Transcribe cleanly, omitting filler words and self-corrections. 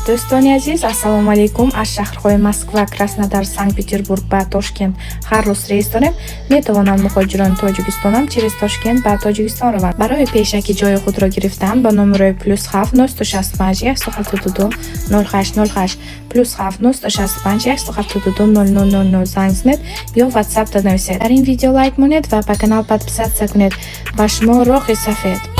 Do'stoni aziz, assalomu alaykum. Az shahrxoy Moskva, Krasnodar, Sankt-Peterburg va Toshkent har roz рейстором метавонанд мухоҷирон Тоҷикистонам через Тошкент ба Тоҷикистон раванд. Барои пешакӣ ҷои худро гирифтан ба номерои +7 965 172 0808 +7 965 172 0000 занг занед ё WhatsApp нависед. Дар ин видео лайк монед ва ба канал подписатсия кунед. Ба шумо роҳи сафед.